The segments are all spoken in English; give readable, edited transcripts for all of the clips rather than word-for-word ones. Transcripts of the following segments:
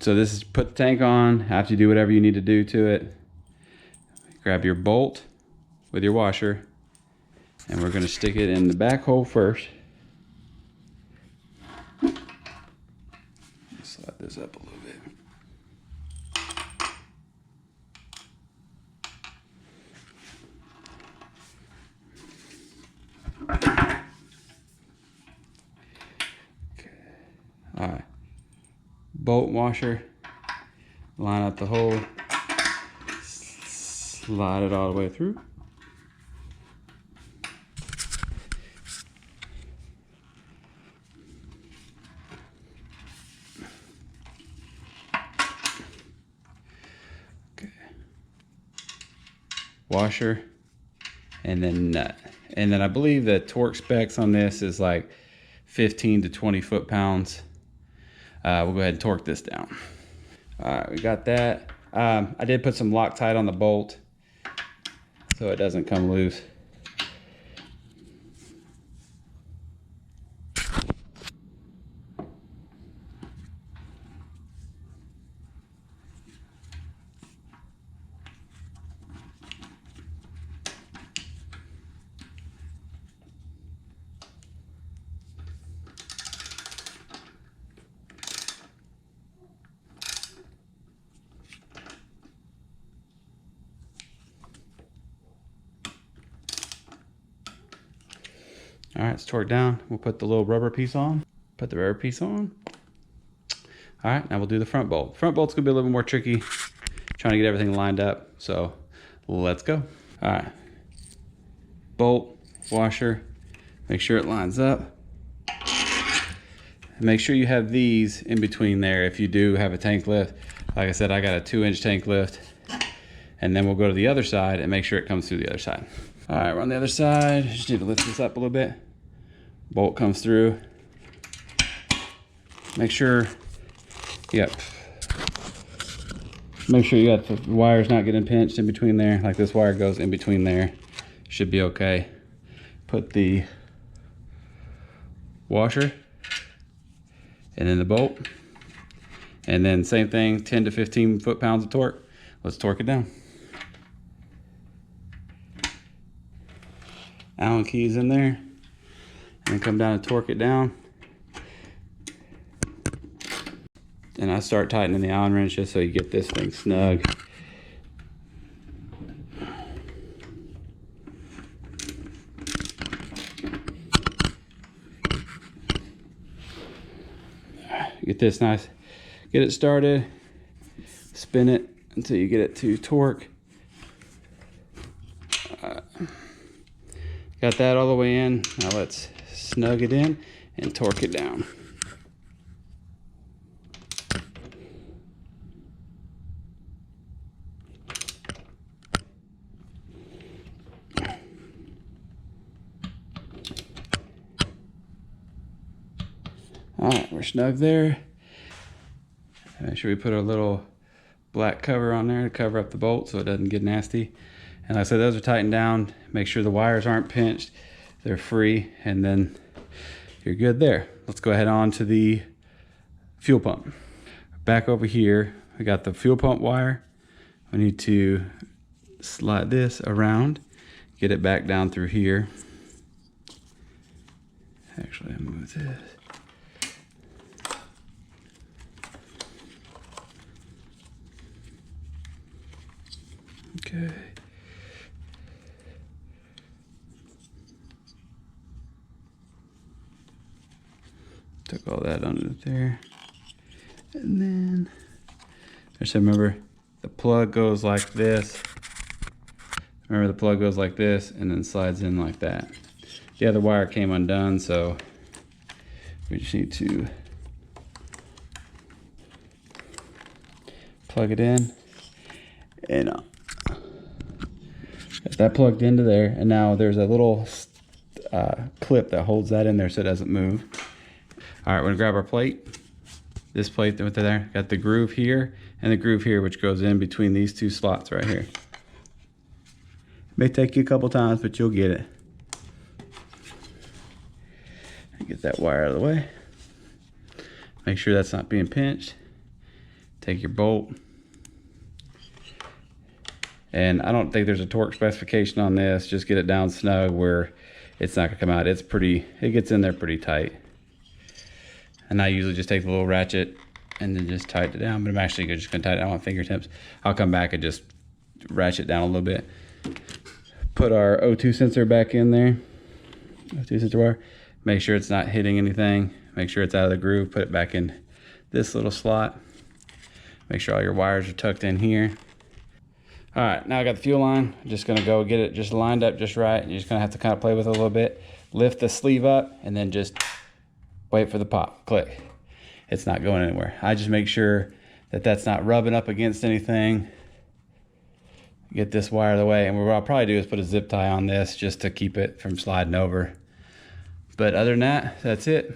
So this is put the tank on after you do whatever you need to do to it. Grab your bolt with your washer, and we're going to stick it in the back hole first. Slide this up a little bit. Okay. All right. Bolt washer. Line up the hole. Slide it all the way through. Okay. Washer, and then nut. And then I believe the torque specs on this is like 15 to 20 foot-pounds. We'll go ahead and torque this down. All right, we got that. I did put some Loctite on the bolt so it doesn't come loose. All right, it's torqued down. We'll put the little rubber piece on. Put the rubber piece on. All right, now we'll do the front bolt. Front bolt's gonna be a little bit more tricky, trying to get everything lined up. So let's go. All right, bolt, washer, make sure it lines up. And make sure you have these in between there if you do have a tank lift. Like I said, I got a 2-inch tank lift. And then we'll go to the other side and make sure it comes through the other side. All right, we're on the other side. Just need to lift this up a little bit. Bolt comes through. Make sure, make sure you got the wires not getting pinched in between there. Like this wire goes in between there. Should be okay. Put the washer and then the bolt. And then same thing, 10 to 15 foot-pounds of torque. Let's torque it down. Allen keys in there, and then come down and torque it down. And I start tightening the Allen wrench just so you get this thing snug. Get this nice, get it started, spin it until you get it to torque. Got that all the way in. Now let's snug it in and torque it down. All right, we're snug there. Make sure we put a little black cover on there to cover up the bolt so it doesn't get nasty. And like I said, those are tightened down. Make sure the wires aren't pinched. They're free, and then you're good there. Let's go ahead on to the fuel pump. Back over here, we got the fuel pump wire. We need to slide this around, get it back down through here. Actually, I'll move this. Okay. Took all that under there. And then, just remember, the plug goes like this. Remember, the plug goes like this and then slides in like that. The other wire came undone, so we just need to plug it in. And got that plugged into there. And now there's a little clip that holds that in there so it doesn't move. All right, we're gonna grab our plate. This plate with there, got the groove here and the groove here, which goes in between these two slots right here. May take you a couple times, but you'll get it. Get that wire out of the way. Make sure that's not being pinched. Take your bolt. And I don't think there's a torque specification on this. Just get it down snug where it's not gonna come out. It gets in there pretty tight. And I usually just take the little ratchet and then just tighten it down, but I'm actually just gonna tighten it down with fingertips. I'll come back and just ratchet down a little bit. Put our O2 sensor back in there. O2 sensor wire. Make sure it's not hitting anything. Make sure it's out of the groove. Put it back in this little slot. Make sure all your wires are tucked in here. All right, now I got the fuel line. I'm just gonna go get it just lined up just right. You're just gonna have to kind of play with it a little bit. Lift the sleeve up and then just wait for the pop, click. It's not going anywhere. I just make sure that that's not rubbing up against anything. Get this wire out of the way. And what I'll probably do is put a zip tie on this just to keep it from sliding over. But other than that, that's it.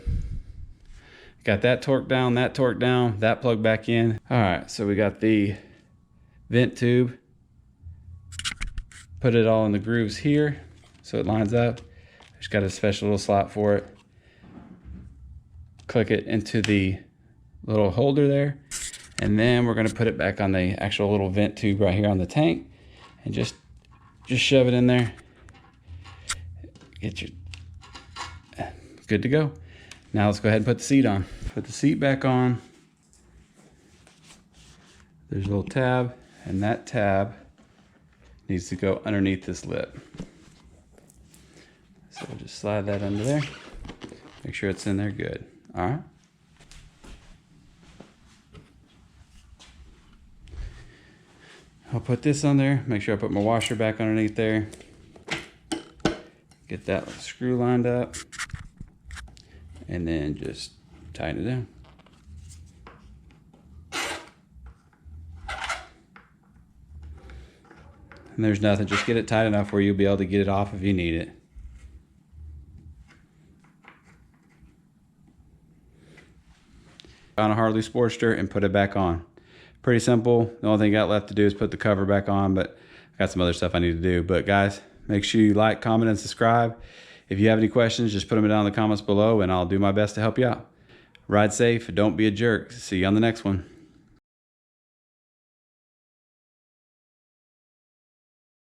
Got that torque down, that plug back in. All right, so we got the vent tube. Put it all in the grooves here so it lines up. Just got a special little slot for it. Click it into the little holder there. And then we're gonna put it back on the actual little vent tube right here on the tank and just shove it in there. Get your, good to go. Now let's go ahead and put the seat on. Put the seat back on. There's a little tab, and that tab needs to go underneath this lip. So we'll just slide that under there. Make sure it's in there good. All right. I'll put this on there. Make sure I put my washer back underneath there. Get that screw lined up. And then just tighten it down. And there's nothing, just get it tight enough where you'll be able to get it off if you need it. On a Harley Sportster and put it back on. Pretty simple. The only thing I got left to do is put the cover back on, but I got some other stuff I need to do. But guys, make sure you like, comment, and subscribe. If you have any questions, just put them down in the comments below and I'll do my best to help you out. Ride safe, don't be a jerk. See you on the next one.